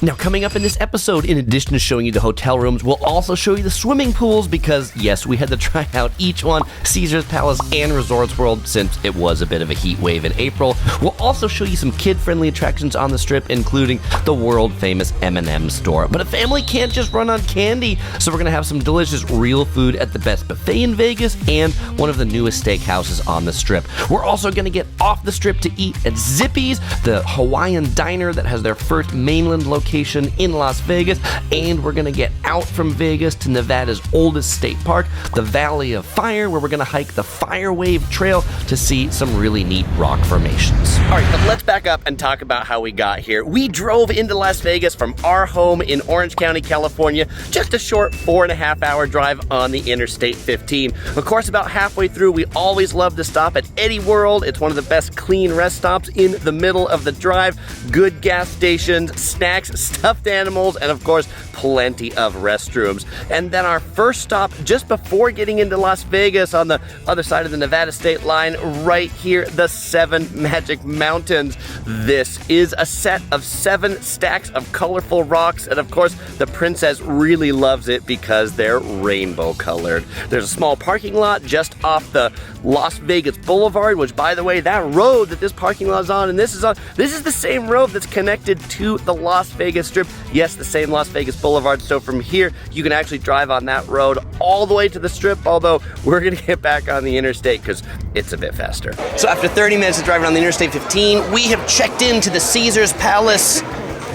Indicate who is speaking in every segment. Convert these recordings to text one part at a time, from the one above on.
Speaker 1: Now, coming up in this episode, in addition to showing you the hotel rooms, we'll also show you the swimming pools because, yes, we had to try out each one, Caesars Palace and Resorts World, since it was a bit of a heat wave in April. We'll also show you some kid-friendly attractions on the Strip, including the world-famous M&M store. But a family can't just run on candy, so we're going to have some delicious real food at the best buffet in Vegas and one of the newest steakhouses on the Strip. We're also going to get off the Strip to eat at Zippy's, the Hawaiian diner that has their first mainland location in Las Vegas, and we're gonna get out from Vegas to Nevada's oldest state park, the Valley of Fire, where we're gonna hike the Fire Wave Trail to see some really neat rock formations. All right, but let's back up and talk about how we got here. We drove into Las Vegas from our home in Orange County, California, just a short 4.5-hour drive on the Interstate 15. Of course, about halfway through, we always love to stop at EddieWorld. It's one of the best clean rest stops in the middle of the drive. Good gas stations, snacks, stuffed animals, and of course, plenty of restrooms. And then our first stop just before getting into Las Vegas on the other side of the Nevada state line, right here, the 7 Magic Mountains. This is a set of 7 stacks of colorful rocks, and of course, the princess really loves it because they're rainbow colored. There's a small parking lot just off the Las Vegas Boulevard, which, by the way, that road that this parking lot is on and this is the same road that's connected to the Las Vegas Strip. Yes, the same Las Vegas Boulevard. So from here, you can actually drive on that road all the way to the Strip, although we're gonna get back on the interstate because it's a bit faster. So after 30 minutes of driving on the Interstate 15, we have checked into the Caesars Palace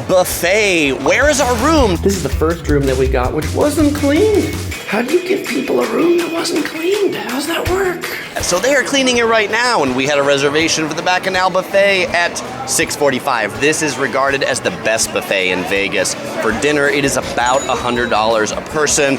Speaker 1: buffet. Where is our room? This is the first room that we got, which wasn't cleaned. How do you give people a room that wasn't cleaned? How's that work? So they are cleaning it right now, and we had a reservation for the Bacchanal buffet at 6:45. This is regarded as the best buffet in Vegas. For dinner, it is about $100 a person.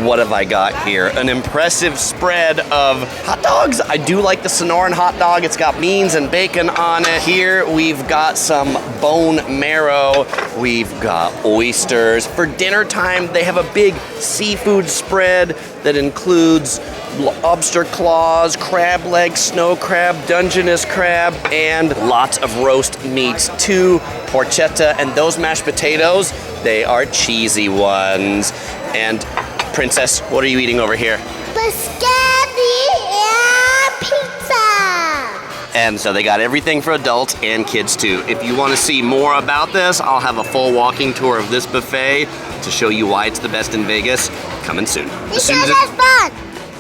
Speaker 1: What have I got here? An impressive spread of hot dogs. I do like the Sonoran hot dog. It's got beans and bacon on it. Here we've got some bone marrow. We've got oysters. For dinner time, they have a big seafood spread that includes lobster claws, crab legs, snow crab, Dungeness crab, and lots of roast meats too, porchetta, and those mashed potatoes, they are cheesy ones. And Princess, what are you eating over here?
Speaker 2: Biscotti and pizza.
Speaker 1: And so they got everything for adults and kids too. If you want to see more about this, I'll have a full walking tour of this buffet to show you why it's the best in Vegas. Coming soon.
Speaker 2: Because it's fun.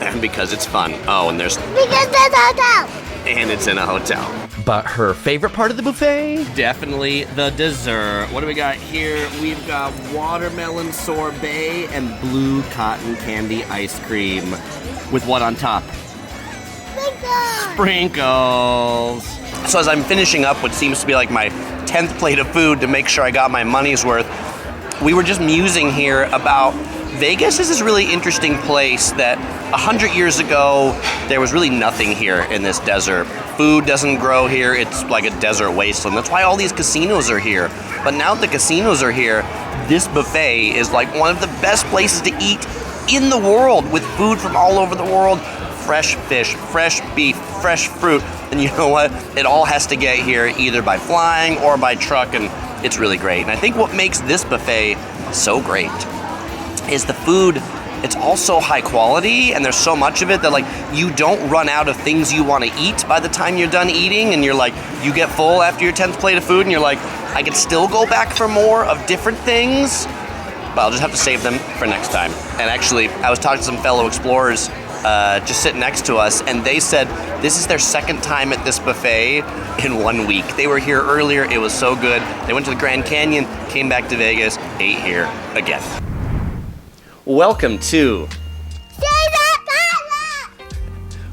Speaker 1: And because it's fun. Oh, and there's...
Speaker 2: Because there's a hotel.
Speaker 1: And it's in a hotel. But her favorite part of the buffet? Definitely the dessert. What do we got here? We've got watermelon sorbet and blue cotton candy ice cream. With what on top? Sprinkles. So as I'm finishing up what seems to be like my 10th plate of food to make sure I got my money's worth, we were just musing here about Vegas is this really interesting place that 100 years ago, there was really nothing here in this desert. Food doesn't grow here. It's like a desert wasteland. That's why all these casinos are here. But now that the casinos are here, this buffet is like one of the best places to eat in the world with food from all over the world. Fresh fish, fresh beef, fresh fruit. And you know what? It all has to get here either by flying or by truck, and it's really great. And I think what makes this buffet so great is the food. It's all so high quality, and there's so much of it that like you don't run out of things you want to eat by the time you're done eating, and you're like, you get full after your 10th plate of food, and you're like, I could still go back for more of different things, but I'll just have to save them for next time. And actually, I was talking to some fellow explorers just sitting next to us, and they said this is their second time at this buffet in 1 week. They were here earlier, it was so good. They went to the Grand Canyon, came back to Vegas, ate here again. Welcome to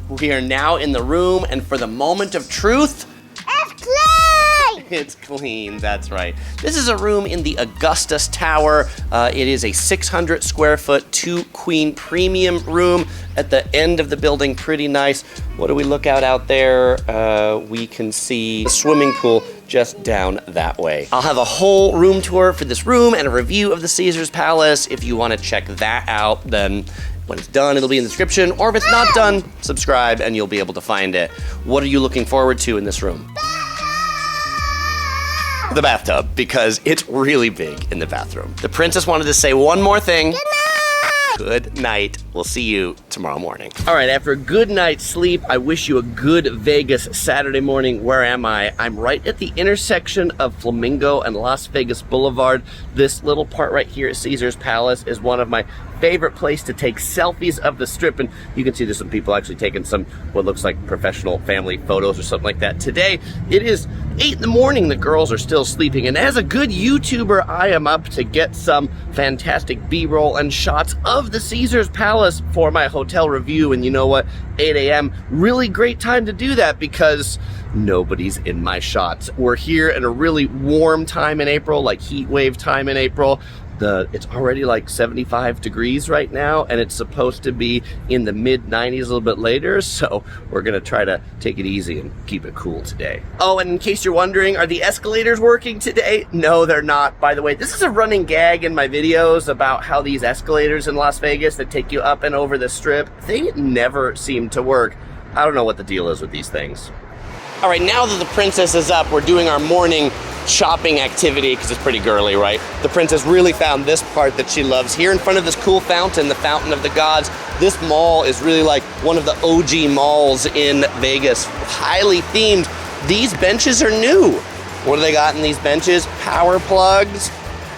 Speaker 1: We are now in the room, and for the moment of truth,
Speaker 2: it's clean!
Speaker 1: It's clean, that's right. This is a room in the Augustus Tower. It is a 600 square foot 2-queen premium room at the end of the building, pretty nice. What do we look out there? We can see the swimming pool just down that way. I'll have a whole room tour for this room and a review of the Caesars Palace. If you want to check that out, then when it's done, it'll be in the description, or if it's not done, subscribe and you'll be able to find it. What are you looking forward to in this room? the bathtub because it's really big in the bathroom. The princess wanted to say one more thing.
Speaker 2: Good night.
Speaker 1: Good night. We'll see you tomorrow morning. All right, after a good night's sleep, I wish you a good Vegas Saturday morning. Where am I? I'm right at the intersection of Flamingo and Las Vegas Boulevard. This little part right here at Caesar's Palace is one of my favorite place to take selfies of the strip, and you can see there's some people actually taking some what looks like professional family photos or something like that. Today, it is 8 in the morning, the girls are still sleeping, and as a good YouTuber, I am up to get some fantastic B-roll and shots of the Caesar's Palace for my hotel review. And you know what? 8 a.m., really great time to do that because nobody's in my shots. We're here at a really warm time in April, like heat wave time in April. It's already like 75 degrees right now, and it's supposed to be in the mid-90s a little bit later, so we're gonna try to take it easy and keep it cool today. Oh, and in case you're wondering, are the escalators working today? No, they're not. By the way, this is a running gag in my videos about how these escalators in Las Vegas that take you up and over the strip, they never seem to work. I don't know what the deal is with these things. All right, now that the princess is up, we're doing our morning shopping activity because it's pretty girly, right? The princess really found this part that she loves. Here in front of this cool fountain, the Fountain of the Gods, this mall is really like one of the OG malls in Vegas, highly themed. These benches are new. What do they got in these benches? Power plugs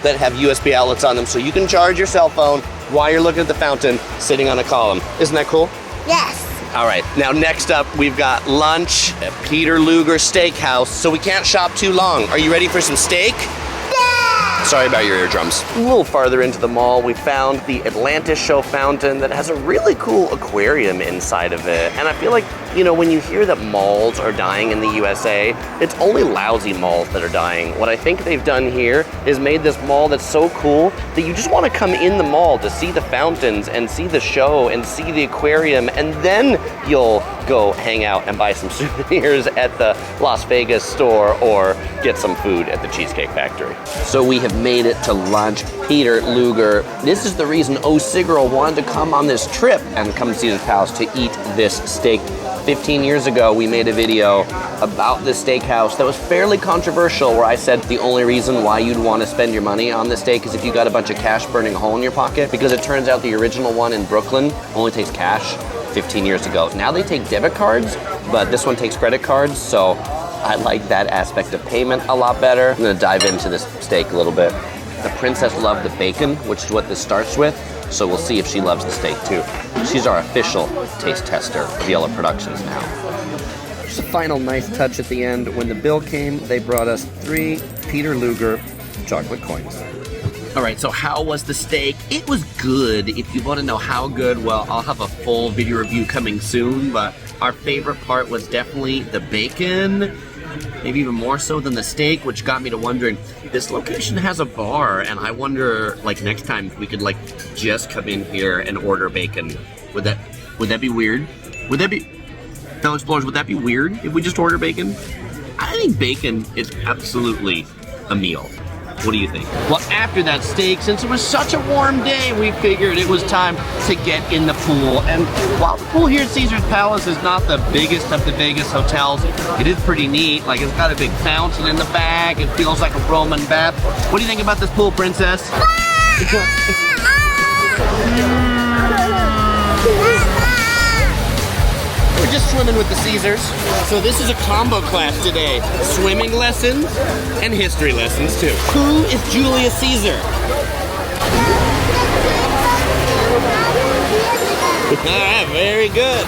Speaker 1: that have USB outlets on them, so you can charge your cell phone while you're looking at the fountain, sitting on a column. Isn't that cool?
Speaker 2: Yes.
Speaker 1: All right, now next up, we've got lunch at Peter Luger Steakhouse, so we can't shop too long. Are you ready for some steak?
Speaker 2: Yeah.
Speaker 1: Sorry about your eardrums. A little farther into the mall, we found the Atlantis Show fountain that has a really cool aquarium inside of it. And I feel like, you know, when you hear that malls are dying in the USA, it's only lousy malls that are dying. What I think they've done here is made this mall that's so cool that you just want to come in the mall to see the fountains and see the show and see the aquarium, and then you'll go hang out and buy some souvenirs at the Las Vegas store or get some food at the Cheesecake Factory. So we have made it to lunch. Peter Luger. This is the reason O'Sigurl wanted to come on this trip and come to Caesar's Palace to eat this steak. 15 years ago, we made a video about this steakhouse that was fairly controversial, where I said the only reason why you'd want to spend your money on this steak is if you got a bunch of cash burning a hole in your pocket, because it turns out the original one in Brooklyn only takes cash 15 years ago. Now they take debit cards, but this one takes credit cards, so I like that aspect of payment a lot better. I'm gonna dive into this steak a little bit. The princess loved the bacon, which is what this starts with, so we'll see if she loves the steak too. She's our official taste tester of Yellow Productions now. Just a final nice touch at the end. When the bill came, they brought us 3 Peter Luger chocolate coins. All right, so how was the steak? It was good. If you want to know how good, well, I'll have a full video review coming soon, but our favorite part was definitely the bacon, maybe even more so than the steak, which got me to wondering, this location has a bar, and I wonder, like, next time if we could, like, just come in here and order bacon. Would that be weird? Would that be, fellow explorers, would that be weird if we just order bacon? I think bacon is absolutely a meal. What do you think? Well, after that steak, since it was such a warm day, we figured it was time to get in the pool. And while the pool here at Caesar's Palace is not the biggest of the Vegas hotels, it is pretty neat. Like, it's got a big fountain in the back. It feels like a Roman bath. What do you think about this pool, princess? We're just swimming with the Caesars. So this is a combo class today. Swimming lessons and history lessons too. Who is Julius Caesar? Ah, very good.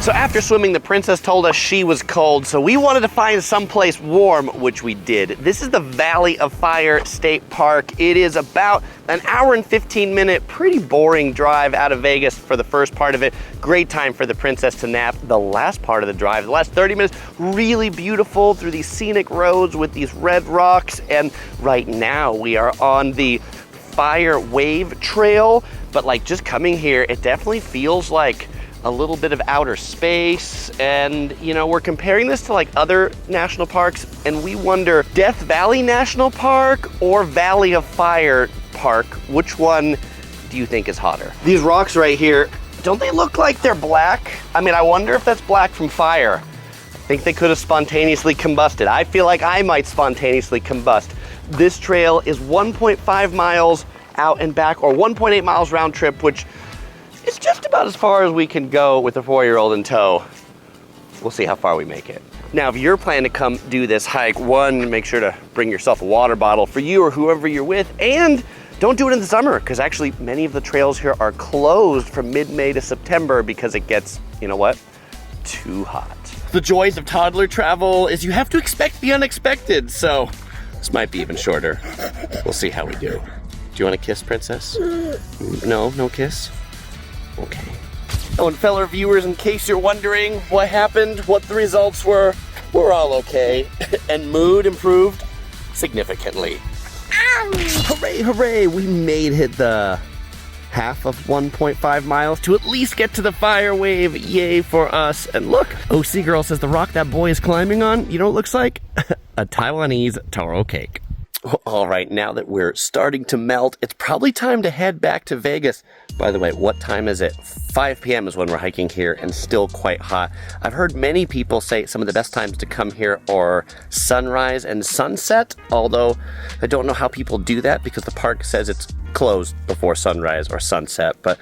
Speaker 1: So after swimming, the princess told us she was cold, so we wanted to find someplace warm, which we did. This is the Valley of Fire State Park. It is about an hour and 15-minute, pretty boring drive out of Vegas for the first part of it. Great time for the princess to nap. The last part of the drive, the last 30 minutes, really beautiful through these scenic roads with these red rocks. And right now we are on the Fire Wave Trail, but like just coming here, it definitely feels like a little bit of outer space. And you know, we're comparing this to like other national parks, and we wonder, Death Valley National Park or Valley of Fire Park, which one do you think is hotter? These rocks right here don't they look like they're black? I mean, I wonder if that's black from fire. I think they could have spontaneously combusted. I feel like I might spontaneously combust. This trail is 1.5 miles out and back, or 1.8 miles round trip, which is just about as far as we can go with a 4-year-old in tow. We'll see how far we make it. Now, if you're planning to come do this hike, one, make sure to bring yourself a water bottle for you or whoever you're with, and don't do it in the summer, because actually many of the trails here are closed from mid-May to September because it gets, you know what, too hot. The joys of toddler travel is you have to expect the unexpected, so this might be even shorter. We'll see how we do. Do you want a kiss, princess? No kiss? Okay. Oh, and fellow viewers, in case you're wondering what happened, what the results were, we're all okay. And mood improved significantly. Hooray, hooray, we made it the half of 1.5 miles to at least get to the fire wave. Yay for us. And look, OC Girl says the rock that boy is climbing on, you know what it looks like? A Taiwanese taro cake. All right, now that we're starting to melt, it's probably time to head back to Vegas. By the way, what time is it? 5 p.m. is when we're hiking here, and still quite hot. I've heard many people say some of the best times to come here are sunrise and sunset, although I don't know how people do that because the park says it's closed before sunrise or sunset, but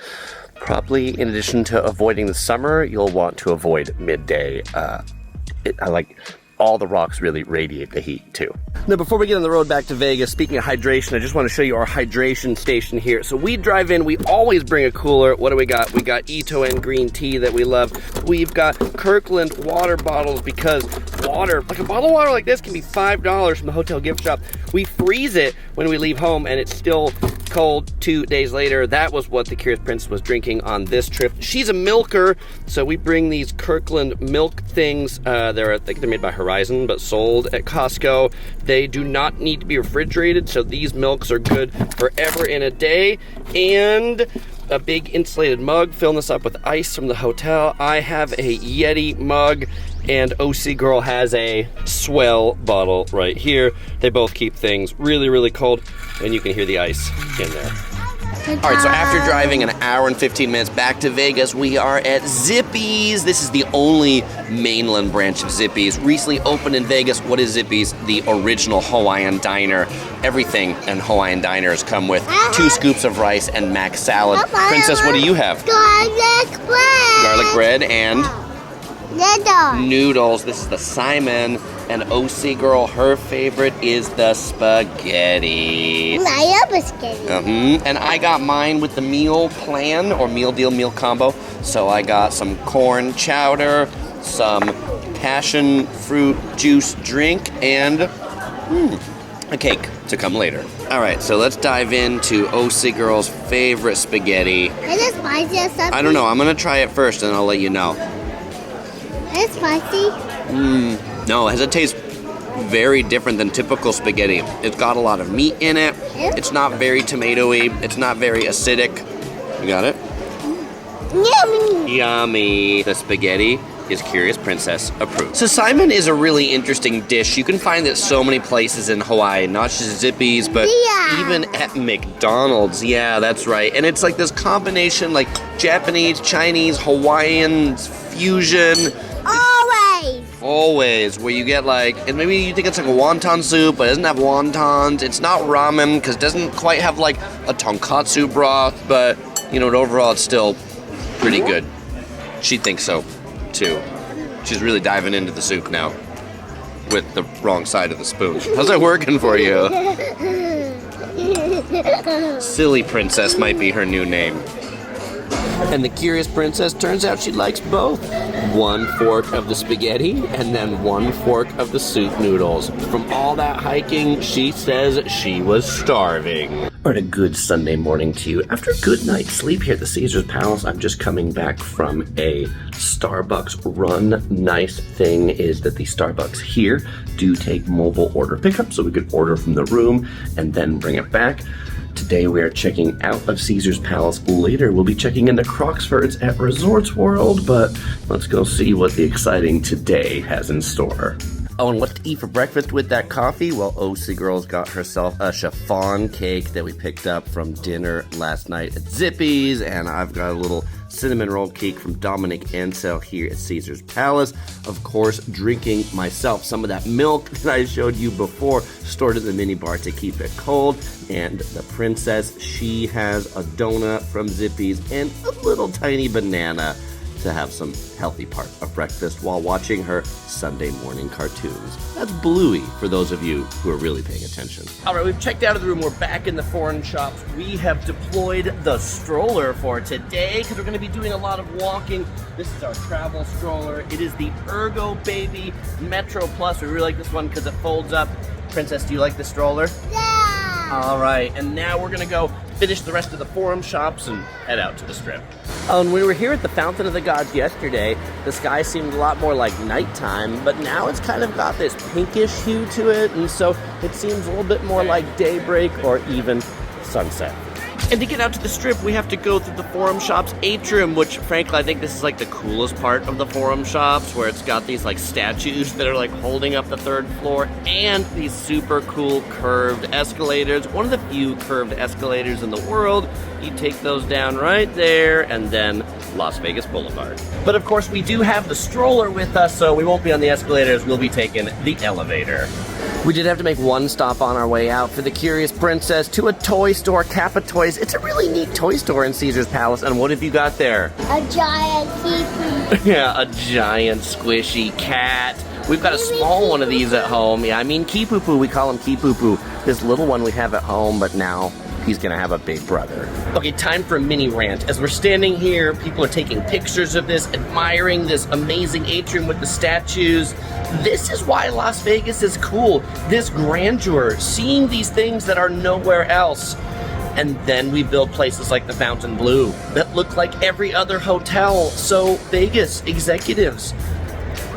Speaker 1: probably in addition to avoiding the summer, you'll want to avoid midday. I like all the rocks really radiate the heat too. Now, before we get on the road back to Vegas, speaking of hydration, I just want to show you our hydration station here. So we drive in, we always bring a cooler. What do we got? We got Ito and green tea that we love. We've got Kirkland water bottles because water, like a bottle of water like this can be $5 from the hotel gift shop. We freeze it when we leave home and it's still cold 2 days later. That was what the Curious Princess was drinking on this trip. She's a milker, so we bring these Kirkland milk things. I think they're made by Horizon, but sold at Costco. They do not need to be refrigerated, so these milks are good forever in a day. And a big insulated mug, filling this up with ice from the hotel. I have a Yeti mug, and OC Girl has a Swell bottle right here. They both keep things really, really cold, and you can hear the ice in there. All right, so after driving an hour and 15 minutes back to Vegas, we are at Zippy's. This is the only mainland branch of Zippy's. Recently opened in Vegas. What is Zippy's? The original Hawaiian diner. Everything in Hawaiian diners come with 2 scoops of rice and mac salad. Princess, what do you have?
Speaker 2: Garlic bread.
Speaker 1: Garlic bread and noodles. This is the Simon. And OC Girl, her favorite is the spaghetti.
Speaker 2: I love spaghetti.
Speaker 1: And I got mine with the meal plan, or meal deal, meal combo. So I got some corn chowder, some passion fruit juice drink, and a cake to come later. All right, so let's dive into OC Girl's favorite spaghetti.
Speaker 2: Is it spicy or something?
Speaker 1: I don't know. I'm going to try it first, and I'll let you know.
Speaker 2: Is it spicy?
Speaker 1: No, it tastes very different than typical spaghetti. It's got a lot of meat in it. It's not very tomatoey. It's not very acidic. You got it?
Speaker 2: Yummy.
Speaker 1: Yummy. The spaghetti is Curious Princess approved. So Simon is a really interesting dish. You can find it at so many places in Hawaii, not just Zippy's, but even at McDonald's. Yeah, that's right. And it's like this combination, like Japanese, Chinese, Hawaiian fusion. Always, where you get like, and maybe you think it's like a wonton soup, but it doesn't have wontons. It's not ramen, because it doesn't quite have like a tonkatsu broth, but, you know, overall it's still pretty good. She thinks so, too. She's really diving into the soup now, with the wrong side of the spoon. How's that working for you? Silly Princess might be her new name. And the Curious Princess, turns out she likes both. 1 fork of the spaghetti and then 1 fork of the soup noodles. From all that hiking, she says she was starving. And a good Sunday morning to you. After a good night's sleep here at the Caesars Palace, I'm just coming back from a Starbucks run. Nice thing is that the Starbucks here do take mobile order pickup, so we could order from the room and then bring it back. Today we are checking out of Caesars Palace. Later we'll be checking into Crockfords at Resorts World, but let's go see what the exciting today has in store. Oh, and what to eat for breakfast with that coffee? Well, OC Girl's got herself a chiffon cake that we picked up from dinner last night at Zippy's, and I've got a little cinnamon roll cake from Dominic Ansel here at Caesar's Palace. Of course, drinking myself some of that milk that I showed you before, stored in the mini bar to keep it cold. And the princess, she has a donut from Zippy's and a little tiny banana to have some healthy part of breakfast while watching her Sunday morning cartoons. That's Bluey for those of you who are really paying attention. All right, we've checked out of the room. We're back in the foreign shops. We have deployed the stroller for today because we're going to be doing a lot of walking. This is our travel stroller. It is the Ergo Baby Metro Plus. We really like this one because it folds up. Princess, do you like the stroller?
Speaker 2: Yeah.
Speaker 1: All right, and now we're gonna go finish the rest of the forum shops and head out to the strip. When we were here at the Fountain of the Gods yesterday, the sky seemed a lot more like nighttime, but now it's kind of got this pinkish hue to it, and so it seems a little bit more like daybreak or even sunset. And to get out to the strip, we have to go through the forum shops atrium, which frankly, I think this is like the coolest part of the forum shops, where it's got these like statues that are like holding up the third floor and these super cool curved escalators. One of the few curved escalators in the world. You take those down right there and then Las Vegas Boulevard. But of course, we do have the stroller with us, so we won't be on the escalators. We'll be taking the elevator. We did have to make one stop on our way out for the Curious Princess to a toy store, Kappa Toys. It's a really neat toy store in Caesar's Palace. And what have you got there?
Speaker 2: A giant teepee.
Speaker 1: Yeah, a giant squishy cat. We've got a small one of these at home. Yeah, I mean Kee-Poo-Poo. We call him Kee-Poo-Poo. This little one we have at home, but now he's gonna have a big brother. Okay, time for a mini rant. As we're standing here, people are taking pictures of this, admiring this amazing atrium with the statues. This is why Las Vegas is cool. This grandeur, seeing these things that are nowhere else. And then we build places like the Fontainebleau that look like every other hotel. So Vegas executives,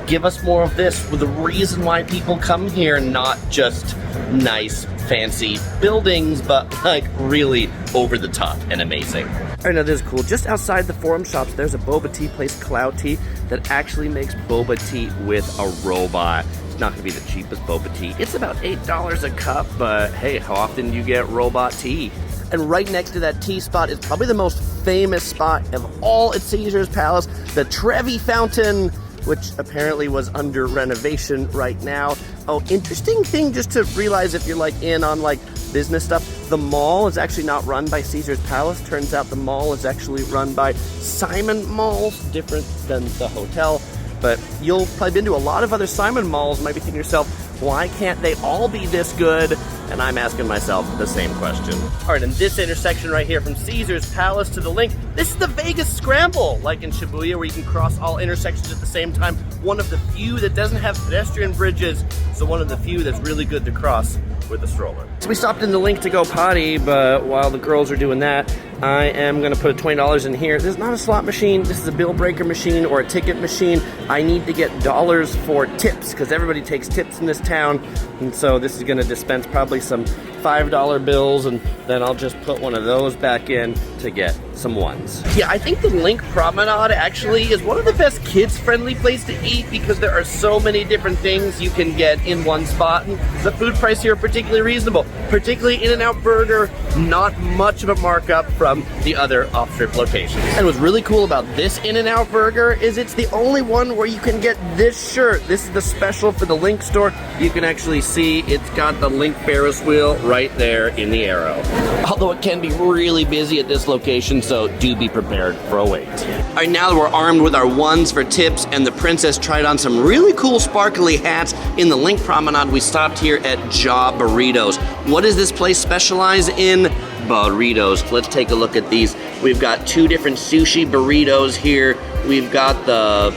Speaker 1: give us more of this with the reason why people come here, not just nice, fancy buildings, but like really over the top and amazing. All right, now this is cool. Just outside the forum shops, there's a boba tea place, Cloutea, that actually makes boba tea with a robot. It's not gonna be the cheapest boba tea. It's about $8 a cup, but hey, how often do you get robot tea? And right next to that tea spot is probably the most famous spot of all at Caesar's Palace, the Trevi Fountain, which apparently was under renovation right now. Oh, interesting thing just to realize if you're like in on like business stuff, the mall is actually not run by Caesar's Palace. Turns out the mall is actually run by Simon Malls, different than the hotel. But you'll probably been to a lot of other Simon Malls, might be thinking to yourself, why can't they all be this good? And I'm asking myself the same question. All right, in this intersection right here from Caesar's Palace to the LINQ, this is the Vegas Scramble, like in Shibuya, where you can cross all intersections at the same time. One of the few that doesn't have pedestrian bridges, so one of the few that's really good to cross with a stroller. So we stopped in the LINQ to go potty, but while the girls are doing that, I am gonna put $20 in here. This is not a slot machine, this is a bill breaker machine or a ticket machine. I need to get dollars for tips, because everybody takes tips in this town, and so this is gonna dispense probably some $5 bills, and then I'll just put one of those back in to get some ones. Yeah, I think the LINQ Promenade actually is one of the best kids-friendly places to eat because there are so many different things you can get in one spot, and the food price here are particularly reasonable. Particularly In-N-Out Burger, not much of a markup from the other off-strip locations. And what's really cool about this In-N-Out Burger is it's the only one where you can get this shirt. This is the special for the LINQ store. You can actually see it's got the LINQ Ferris wheel right there in the arrow. Although it can be really busy at this location, so do be prepared for a wait. All right, now that we're armed with our ones for tips and the princess tried on some really cool sparkly hats in the LINQ Promenade, we stopped here at Jaburritos. What does this place specialize in? Burritos. Let's take a look at these. We've got two different sushi burritos here. We've got the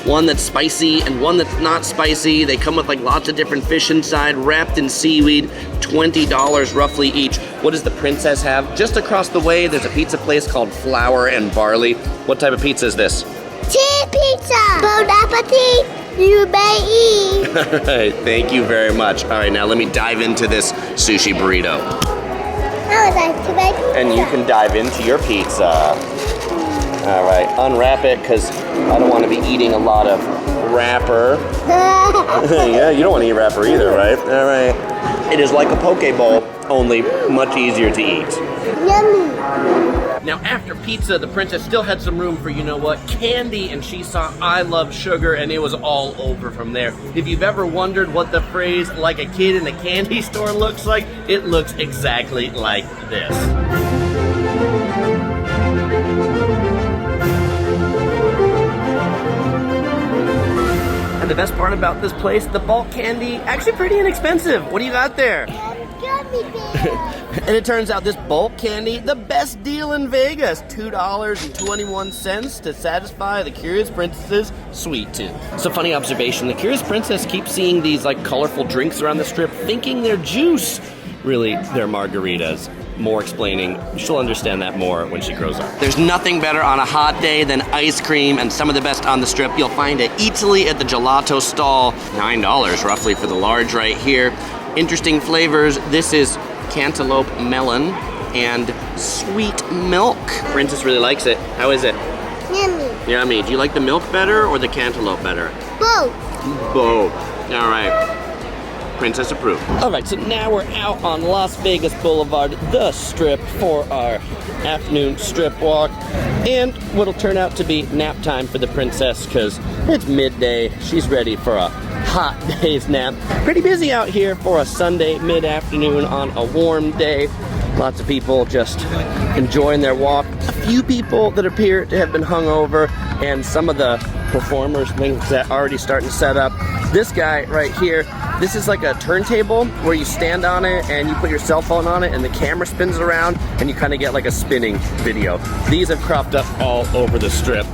Speaker 1: one that's spicy and one that's not spicy. They come with like lots of different fish inside, wrapped in seaweed, $20 roughly each. What does the princess have? Just across the way, there's a pizza place called Flour and Barley. What type of pizza is this?
Speaker 2: Cheese pizza. Bon appetit. You may eat.
Speaker 1: All right, thank you very much. All right, now let me dive into this sushi burrito.
Speaker 2: I would like to make pizza.
Speaker 1: And you can dive into your pizza. All right, unwrap it because I don't want to be eating a lot of wrapper. Yeah, you don't want to eat wrapper either, right? All right. It is like a poke bowl, only much easier to eat.
Speaker 2: Yummy.
Speaker 1: Now, after pizza, the princess still had some room for, you know what, candy, and she saw I love sugar, and it was all over from there. If you've ever wondered what the phrase like a kid in a candy store looks like, it looks exactly like this. And the best part about this place, the bulk candy, actually pretty inexpensive. What do you got there?
Speaker 2: Gummy bear.
Speaker 1: And it turns out this bulk candy, the best deal in Vegas, $2.21 to satisfy the Curious Princess's sweet tooth. So funny observation, the Curious Princess keeps seeing these like colorful drinks around the strip, thinking they're juice. Really, they're margaritas. More explaining, she'll understand that more when she grows up. There's nothing better on a hot day than ice cream, and some of the best on the strip you'll find at Eataly at the gelato stall. $9 roughly for the large right here. Interesting flavors. This is cantaloupe melon and sweet milk. Princess really likes it. How is it?
Speaker 2: Yummy.
Speaker 1: Yummy. Do you like the milk better or the cantaloupe better?
Speaker 2: Both.
Speaker 1: Both. All right. Princess approved. All right, so now we're out on Las Vegas Boulevard, the strip, for our afternoon strip walk. And what'll turn out to be nap time for the princess, because it's midday. She's ready for a hot day's nap. Pretty busy out here for a Sunday mid-afternoon on a warm day. Lots of people just enjoying their walk. A few people that appear to have been hungover, and some of the performers, things that are already starting to set up. This guy right here, this is like a turntable where you stand on it and you put your cell phone on it and the camera spins around and you kind of get like a spinning video. These have cropped up all over the strip.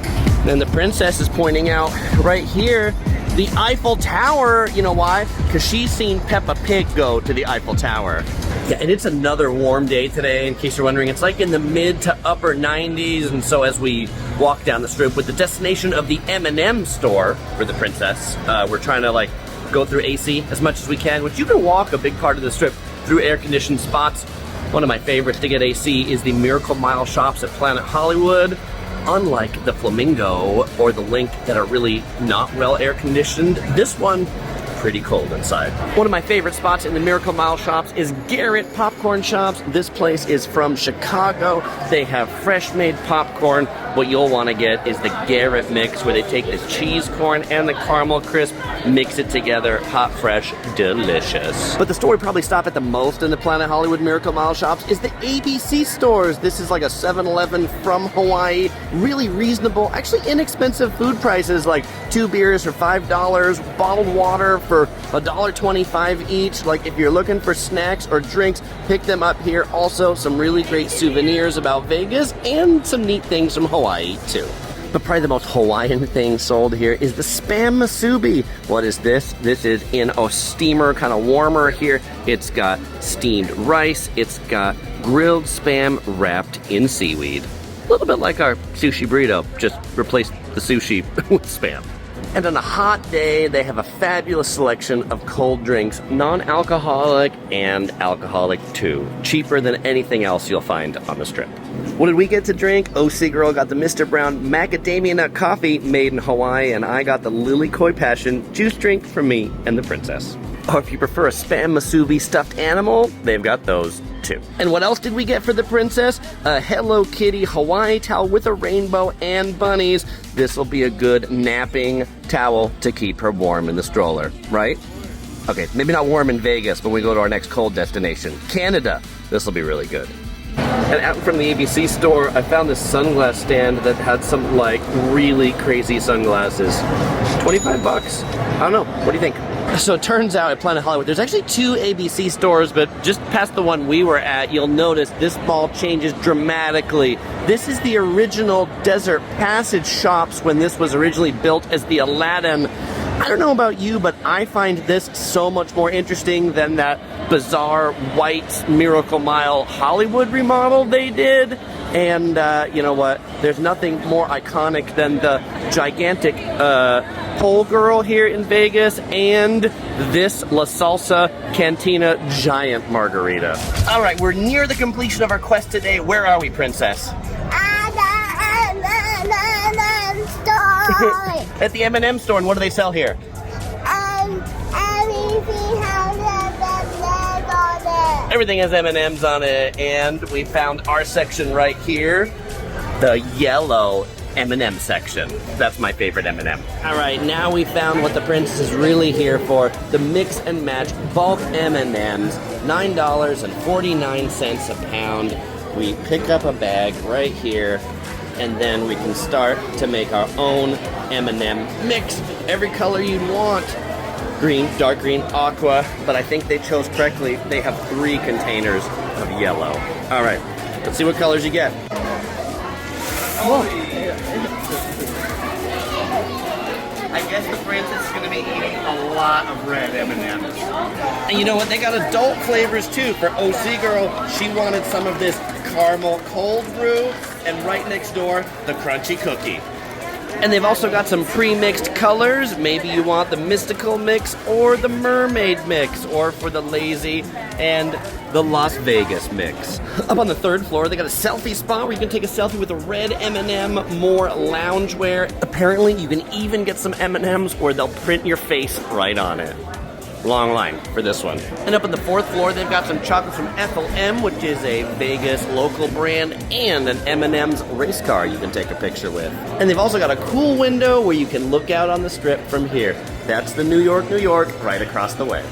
Speaker 1: And the princess is pointing out right here the Eiffel Tower. You know why? Because she's seen Peppa Pig go to the Eiffel Tower. Yeah, and it's another warm day today, in case you're wondering. It's like in the mid to upper 90s, and so as we walk down the strip with the destination of the M&M store for the princess, we're trying to like go through AC as much as we can, which you can walk a big part of the strip through air-conditioned spots. One of my favorites to get AC is the Miracle Mile shops at Planet Hollywood. Unlike the Flamingo or the LINQ that are really not well air-conditioned, this one, pretty cold inside. One of my favorite spots in the Miracle Mile shops is Garrett Popcorn Shops. This place is from Chicago. They have fresh-made popcorn. What you'll want to get is the Garrett mix, where they take the cheese corn and the caramel crisp, mix it together, hot, fresh, delicious. But the store we probably stop at the most in the Planet Hollywood Miracle Mile shops is the ABC stores. This is like a 7-Eleven from Hawaii. Really reasonable, actually inexpensive food prices, like 2 beers for $5, bottled water for $1.25 each. Like if you're looking for snacks or drinks, pick them up here. Also, some really great souvenirs about Vegas and some neat things from Hawaii too. But probably the most Hawaiian thing sold here is the Spam Musubi. What is this? This is in a steamer, kind of warmer here. It's got steamed rice. It's got grilled Spam wrapped in seaweed. A little bit like our sushi burrito, just replace the sushi with Spam. And on a hot day, they have a fabulous selection of cold drinks, non-alcoholic and alcoholic too. Cheaper than anything else you'll find on the strip. What did we get to drink? OC Girl got the Mr. Brown Macadamia Nut Coffee made in Hawaii, and I got the Lily Koi Passion juice drink for me and the princess. Or if you prefer a Spam Musubi stuffed animal, they've got those too. And what else did we get for the princess? A Hello Kitty Hawaii towel with a rainbow and bunnies. This will be a good napping towel to keep her warm in the stroller, right? Okay, maybe not warm in Vegas when we go to our next cold destination, Canada. This will be really good. And out from the ABC store, I found this sunglass stand that had some like really crazy sunglasses. 25 bucks. I don't know. What do you think? So it turns out at Planet Hollywood, there's actually 2 ABC stores, but just past the one we were at, you'll notice this mall changes dramatically. This is the original Desert Passage shops when this was originally built as the Aladdin. I don't know about you, but I find this so much more interesting than that bizarre white Miracle Mile Hollywood remodel they did. And you know what? There's nothing more iconic than the gigantic pole girl here in Vegas and this La Salsa Cantina giant margarita. All right, we're near the completion of our quest today. Where are we, princess?
Speaker 2: Store.
Speaker 1: At the M&M store, and what do they sell here?
Speaker 2: Everything has M&Ms on it.
Speaker 1: Everything has M&Ms on it, and we found our section right here. the yellow M&M section. That's my favorite M&M. All right, now we found what the princess is really here for. The mix and match bulk M&Ms, $9.49 a pound. We pick up a bag right here, and then we can start to make our own M&M mix. Every color you'd want. Green, dark green, aqua, but I think they chose correctly. They have 3 containers of yellow. All right, let's see what colors you get. Whoa. I guess the princess is going to be eating a lot of red M&Ms. And you know what? They got adult flavors too. For OC Girl, she wanted some of this caramel cold brew, and right next door, the crunchy cookie. And they've also got some pre-mixed colors. Maybe you want the mystical mix or the mermaid mix, or for the lazy and the Las Vegas mix. Up on the 3rd floor, they got a selfie spot where you can take a selfie with a red M&M, more loungewear. Apparently, you can even get some M&Ms where they'll print your face right on it. Long line for this one. And up on the 4th floor, they've got some chocolate from Ethel M, which is a Vegas local brand, and an M&M's race car you can take a picture with. And they've also got a cool window where you can look out on the strip from here. That's the New York, New York, right across the way.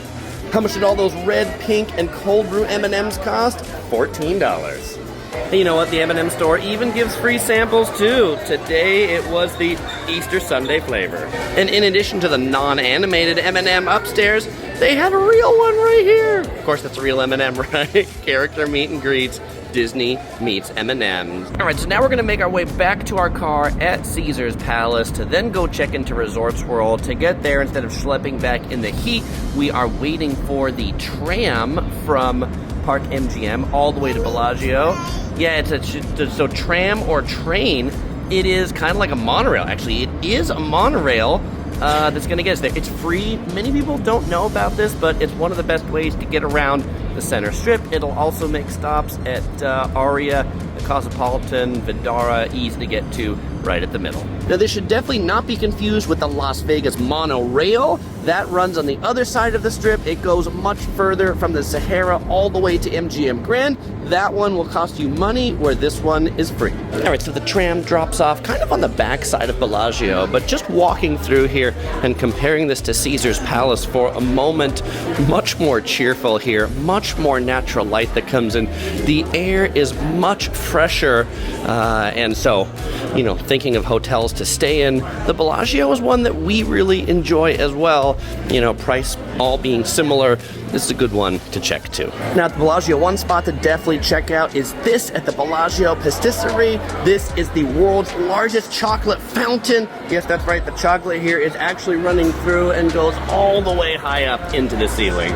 Speaker 1: How much did all those red, pink, and cold brew M&Ms cost? $14. And you know what? The M&M store even gives free samples too. Today it was the Easter Sunday flavor. And in addition to the non-animated M&M upstairs, they have a real one right here. Of course, that's a real M&M, right? Character meet and greets. Disney meets M&M's. All right, so now we're gonna make our way back to our car at Caesar's Palace to then go check into Resorts World. To get there, instead of schlepping back in the heat, we are waiting for the tram from Park MGM all the way to Bellagio. Yeah, so tram or train, it is kind of like a monorail. Actually, it is a monorail that's going to get us there. It's free. Many people don't know about this, but it's one of the best ways to get around the center strip. It'll also make stops at Aria, the Cosmopolitan, Vidara, easy to get to right at the middle. Now, this should definitely not be confused with the Las Vegas monorail. That runs on the other side of the strip. It goes much further from the Sahara all the way to MGM Grand. That one will cost you money, where this one is free. All right, so the tram drops off kind of on the back side of Bellagio, but just walking through here and comparing this to Caesar's Palace for a moment, much more cheerful here, much more natural light that comes in. The air is much fresher, and so, you know, thinking of hotels to stay in, the Bellagio is one that we really enjoy as well. You know, price all being similar, this is a good one to check too. Now at the Bellagio, one spot to definitely check out is this at the Bellagio Patisserie. This is the world's largest chocolate fountain. Yes, that's right, the chocolate here is actually running through and goes all the way high up into the ceiling.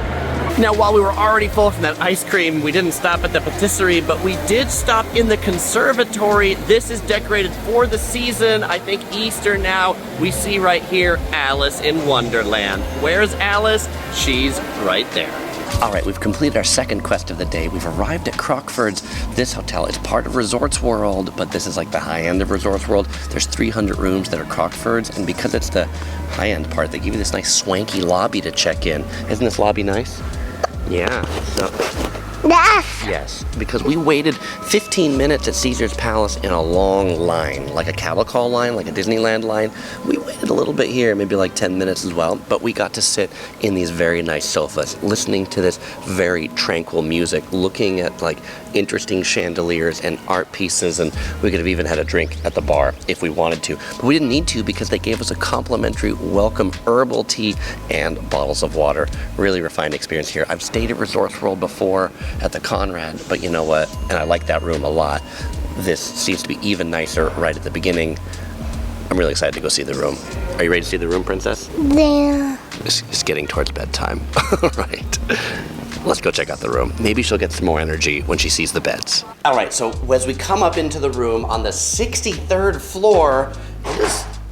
Speaker 1: Now, while we were already full from that ice cream, we didn't stop at the patisserie, but we did stop in the Conservatory. This is decorated for the season, I think Easter now. We see right here, Alice in Wonderland. Where's Alice? She's right there. All right, we've completed our second quest of the day. We've arrived at Crockfords. This hotel is part of Resorts World, but this is like the high end of Resorts World. There's 300 rooms that are Crockfords, and because it's the high end part, they give you this nice swanky lobby to check in. Isn't this lobby nice? Yeah, so... Yes, because we waited 15 minutes at Caesar's Palace in a long line, like a cattle call line, like a Disneyland line. We waited a little bit here, maybe like 10 minutes as well, but we got to sit in these very nice sofas, listening to this very tranquil music, looking at like interesting chandeliers and art pieces, and we could have even had a drink at the bar if we wanted to. But we didn't need to because they gave us a complimentary welcome herbal tea and bottles of water. Really refined experience here. I've stayed at Resorts World before at the Conrad, but you know what? And I like that room a lot. This seems to be even nicer right at the beginning. I'm really excited to go see the room. Are you ready to see the room, Princess?
Speaker 2: Yeah.
Speaker 1: It's getting towards bedtime. All right. Let's go check out the room. Maybe she'll get some more energy when she sees the beds. All right, so as we come up into the room on the 63rd floor,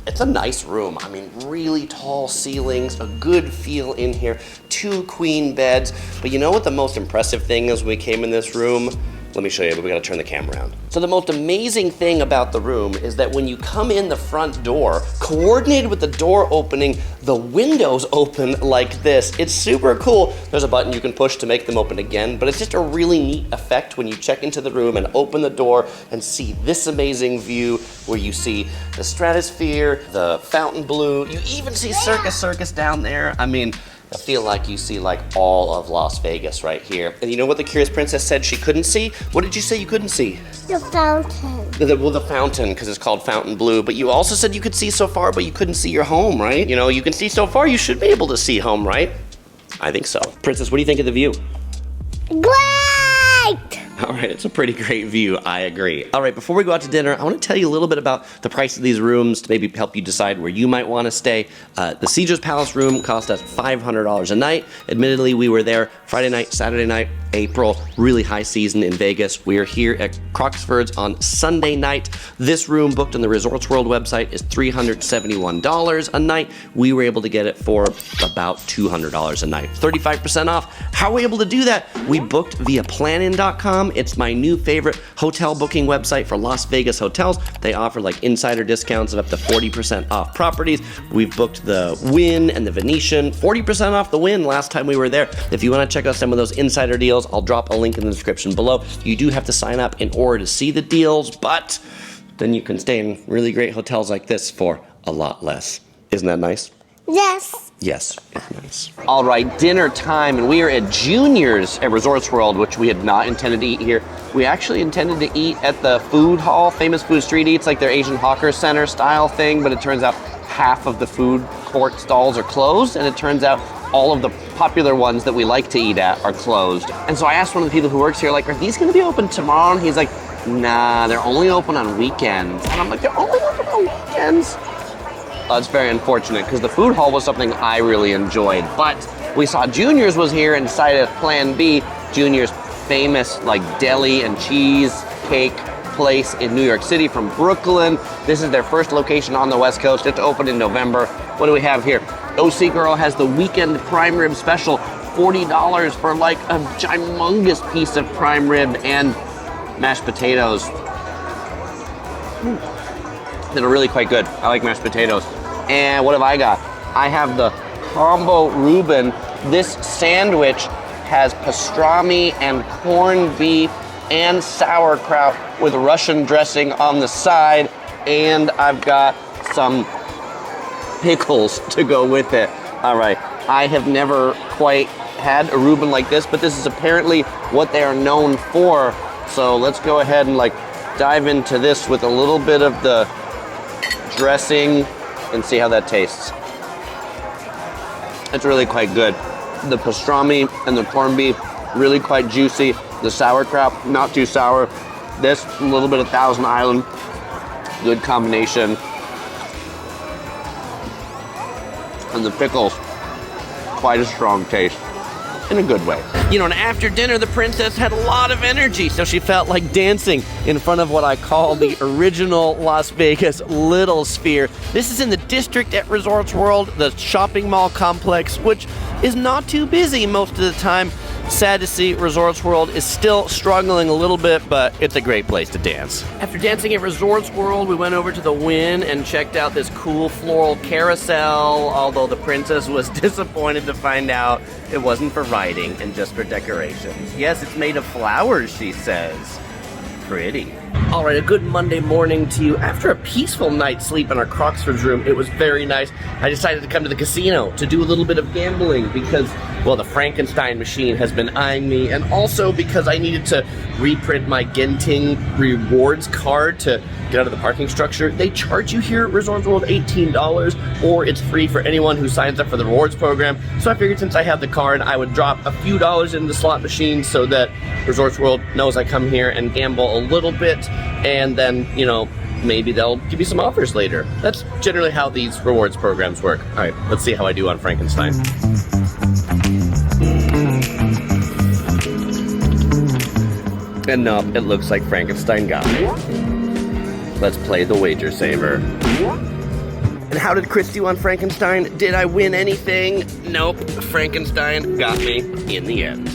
Speaker 1: it's a nice room. I mean, really tall ceilings, a good feel in here, 2 queen beds. But you know what the most impressive thing is when we came in this room? Let me show you, but we gotta turn the camera around. So the most amazing thing about the room is that when you come in the front door, coordinated with the door opening, the windows open like this. It's super cool. There's a button you can push to make them open again, but it's just a really neat effect when you check into the room and open the door and see this amazing view where you see the stratosphere, the Fontainebleau, you even see Circus down there. I mean, I feel like you see like all of Las Vegas right here. And you know what the Curious Princess said she couldn't see? What did you say you couldn't see?
Speaker 2: The fountain.
Speaker 1: The fountain, because it's called Fontainebleau. But you also said you could see so far, but you couldn't see your home, right? You know, you can see so far, you should be able to see home, right? I think so. Princess, what do you think of the view?
Speaker 2: Great!
Speaker 1: All right, it's a pretty great view, I agree. All right, before we go out to dinner, I want to tell you a little bit about the price of these rooms to maybe help you decide where you might want to stay. The Caesar's Palace room cost us $500 a night. Admittedly, we were there Friday night, Saturday night, April, really high season in Vegas. We are here at Crockfords on Sunday night. This room booked on the Resorts World website is $371 a night. We were able to get it for about $200 a night, 35% off. How are we able to do that? We booked via planin.com. It's my new favorite hotel booking website for Las Vegas hotels. They offer like insider discounts of up to 40% off properties. We've booked the Wynn and the Venetian, 40% off the Wynn last time we were there. If you want to check out some of those insider deals, I'll drop a link in the description below. You do have to sign up in order to see the deals, but then you can stay in really great hotels like this for a lot less. Isn't that nice?
Speaker 2: Yes.
Speaker 1: Yes, it's nice. All right, dinner time, and we are at Junior's at Resorts World, which we had not intended to eat here. We actually intended to eat at the food hall, Famous Food Street Eats, like their Asian Hawker Center style thing, but it turns out half of the food court stalls are closed, and it turns out all of the popular ones that we like to eat at are closed. And so I asked one of the people who works here, like, are these gonna be open tomorrow? And he's like, nah, they're only open on weekends. And I'm like, they're only open on weekends? It's very unfortunate because the food hall was something I really enjoyed, but we saw Junior's was here and decided Plan B, Junior's famous like deli and cheesecake place in New York City from Brooklyn. This is their first location on the West Coast. It's open in November. What do we have here? OC Girl has the weekend prime rib special, $40 for like a humongous piece of prime rib and mashed potatoes. That are really quite good. I like mashed potatoes. And what have I got? I have the combo Reuben. This sandwich has pastrami and corned beef and sauerkraut with Russian dressing on the side. And I've got some pickles to go with it. All right, I have never quite had a Reuben like this, but this is apparently what they are known for. So let's go ahead and like dive into this with a little bit of the dressing and see how that tastes. It's really quite good. The pastrami and the corned beef, really quite juicy. The sauerkraut, not too sour. This, a little bit of Thousand Island, good combination. And the pickles, quite a strong taste. In a good way. You know, and after dinner, the princess had a lot of energy, so she felt like dancing in front of what I call the original Las Vegas Little Sphere. This is in the district at Resorts World, the shopping mall complex, which is not too busy most of the time. Sad to see Resorts World is still struggling a little bit, but it's a great place to dance. After dancing at Resorts World, we went over to the Wynn and checked out this cool floral carousel, although the princess was disappointed to find out it wasn't for riding and just for decorations. Yes, it's made of flowers, she says. Pretty. All right, a good Monday morning to you. After a peaceful night's sleep in our Crockfords room, it was very nice. I decided to come to the casino to do a little bit of gambling because, well, the Frankenstein machine has been eyeing me, and also because I needed to reprint my Genting rewards card to get out of the parking structure. They charge you here at Resorts World $18, or it's free for anyone who signs up for the rewards program. So I figured since I had the card, I would drop a few dollars in the slot machine so that Resorts World knows I come here and gamble a little bit, and then, you know, maybe they'll give you some offers later. That's generally how these rewards programs work. All right, let's see how I do on Frankenstein. And no, it looks like Frankenstein got me. Let's play the wager saver. And how did Chris do on Frankenstein? Did I win anything? Nope, Frankenstein got me in the end.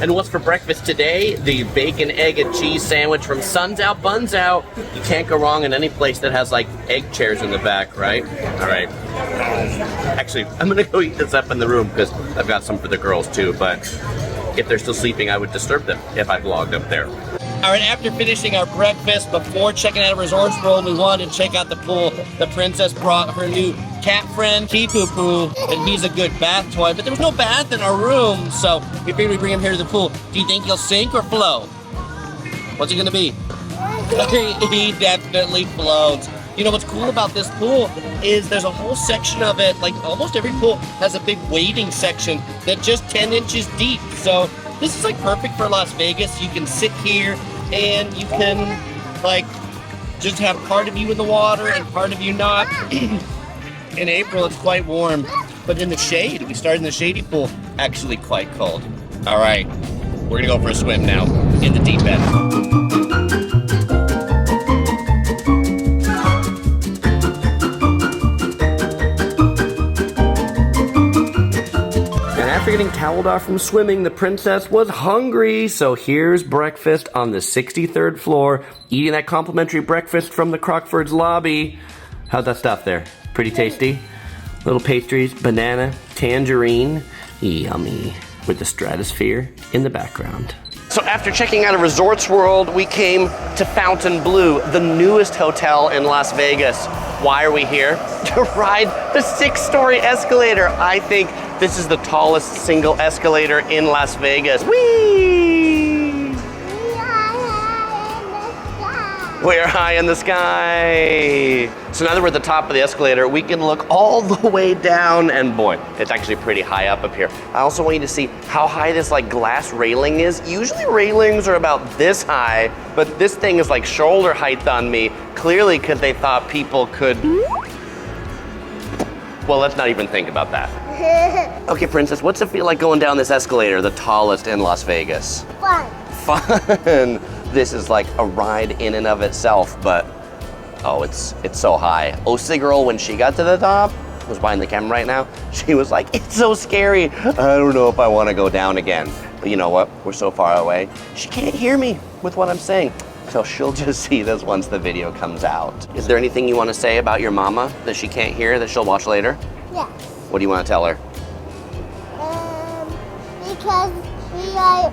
Speaker 1: And what's for breakfast today? The bacon, egg, and cheese sandwich from Sun's Out, Buns Out. You can't go wrong in any place that has like egg chairs in the back, right? All right. Actually, I'm gonna go eat this up in the room because I've got some for the girls too, but if they're still sleeping, I would disturb them if I vlogged up there. All right, after finishing our breakfast, before checking out Resorts World, we wanted to check out the pool. The princess brought her new cat friend, Pee-Poo-Poo, and he's a good bath toy, but there was no bath in our room, so we figured we'd bring him here to the pool. Do you think he'll sink or float? What's he gonna be? He definitely floats. You know what's cool about this pool is there's a whole section of it, like almost every pool has a big wading section that's just 10 inches deep. So this is like perfect for Las Vegas. You can sit here and you can like just have part of you in the water and part of you not. In April it's quite warm, but in the shade, we started in the shady pool, actually quite cold. All right, we're gonna go for a swim now in the deep end. After getting toweled off from swimming, the princess was hungry, so here's breakfast on the 63rd floor, eating that complimentary breakfast from the Crockfords lobby. How's that stuff there? Pretty tasty? Little pastries, banana, tangerine, yummy, with the stratosphere in the background. So after checking out a Resorts World, we came to Fontainebleau, the newest hotel in Las Vegas. Why are we here? To ride the 6-story escalator. I think this is the tallest single escalator in Las Vegas. Whee! We're high in the sky. So now that we're at the top of the escalator, we can look all the way down, and boy, it's actually pretty high up here. I also want you to see how high this like glass railing is. Usually railings are about this high, but this thing is like shoulder height on me, clearly because they thought people could. Well, let's not even think about that. Okay, princess, what's it feel like going down this escalator, the tallest in Las Vegas?
Speaker 2: Fun.
Speaker 1: Fun. This is like a ride in and of itself, but oh, it's so high. OC girl, when she got to the top, was behind the camera right now, she was like, it's so scary. I don't know if I want to go down again. But you know what? We're so far away. She can't hear me with what I'm saying. So she'll just see this once the video comes out. Is there anything you want to say about your mama that she can't hear that she'll watch later?
Speaker 2: Yes.
Speaker 1: What do you want to tell her?
Speaker 2: Because we are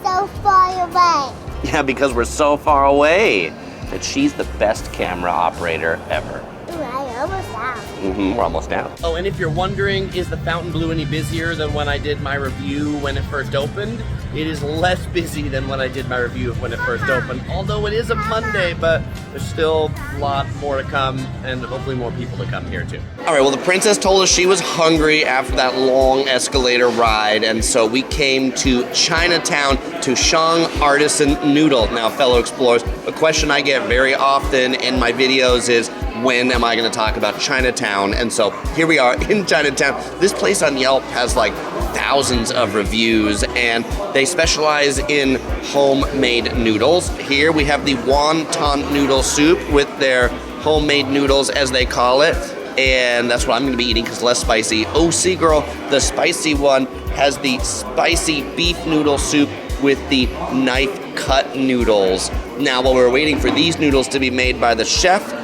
Speaker 2: so far away.
Speaker 1: Yeah, because we're so far away that she's the best camera operator ever.
Speaker 2: Ooh, I almost out.
Speaker 1: We're almost out. Oh, and if you're wondering, is the Fontainebleau any busier than when I did my review when it first opened? It is less busy than when I did my review when it first opened. Although it is a Monday, but there's still a lot more to come and hopefully more people to come here too. All right, well, the princess told us she was hungry after that long escalator ride, and so we came to Chinatown to Shang Artisan Noodle. Now, fellow explorers, a question I get very often in my videos is, when am I gonna talk about Chinatown? And so here we are in Chinatown. This place on Yelp has like thousands of reviews, and they specialize in homemade noodles. Here we have the wonton noodle soup with their homemade noodles, as they call it. And that's what I'm gonna be eating because less spicy. OC girl, the spicy one, has the spicy beef noodle soup with the knife cut noodles. Now, while we're waiting for these noodles to be made by the chef,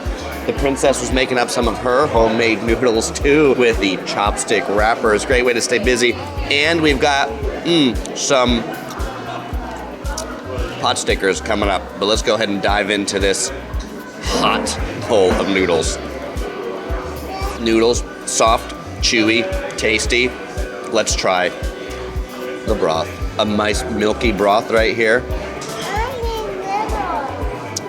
Speaker 1: the princess was making up some of her homemade noodles too with the chopstick wrappers. Great way to stay busy. And we've got some pot stickers coming up. But let's go ahead and dive into this hot bowl of noodles. Noodles, soft, chewy, tasty. Let's try the broth. A nice milky broth right here.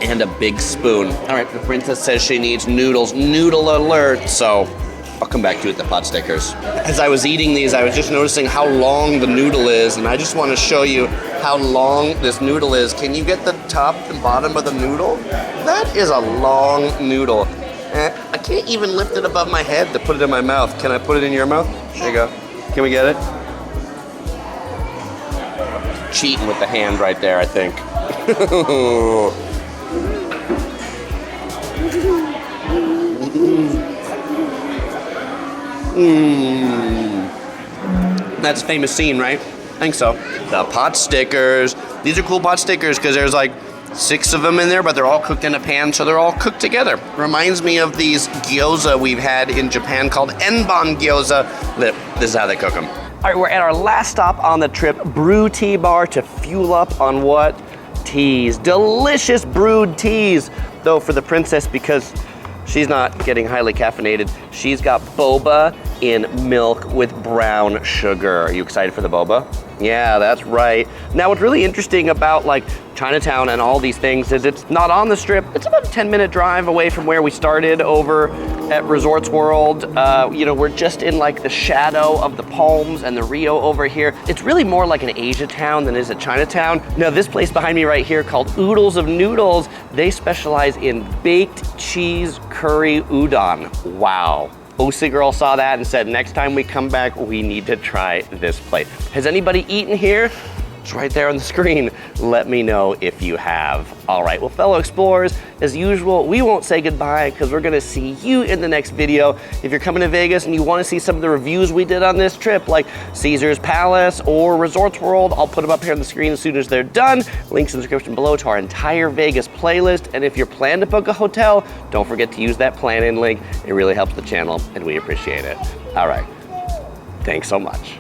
Speaker 1: And a big spoon. All right, the princess says she needs noodles. Noodle alert. So I'll come back to it, the pot stickers. As I was eating these, I was just noticing how long the noodle is, and I just want to show you how long this noodle is. Can you get the top and bottom of the noodle? That is a long noodle. I can't even lift it above my head to put it in my mouth. Can I put it in your mouth? There you go. Can we get it? Cheating with the hand right there, I think. That's a famous scene, right? I think so. The pot stickers. These are cool pot stickers because there's like 6 of them in there, but they're all cooked in a pan, so they're all cooked together. Reminds me of these gyoza we've had in Japan called enban gyoza. This is how they cook them. All right, we're at our last stop on the trip, Brew Tea Bar, to fuel up on what? Teas. Delicious brewed teas. Though for the princess, because she's not getting highly caffeinated, she's got boba in milk with brown sugar. Are you excited for the boba? Yeah, that's right. Now, what's really interesting about like Chinatown and all these things is it's not on the strip. It's about a 10-minute drive away from where we started over at Resorts World. You know, we're just in like the shadow of the palms and the Rio over here. It's really more like an Asia town than it is a Chinatown. Now, this place behind me right here called Oodles of Noodles, they specialize in baked cheese curry udon. Wow. OC Girl saw that and said, next time we come back, we need to try this place. Has anybody eaten here? It's right there on the screen. Let me know if you have. All right, well, fellow explorers, as usual, we won't say goodbye because we're gonna see you in the next video. If you're coming to Vegas and you wanna see some of the reviews we did on this trip, like Caesar's Palace or Resorts World, I'll put them up here on the screen as soon as they're done. Links in the description below to our entire Vegas playlist. And if you're planning to book a hotel, don't forget to use that plan-in link. It really helps the channel and we appreciate it. All right, thanks so much.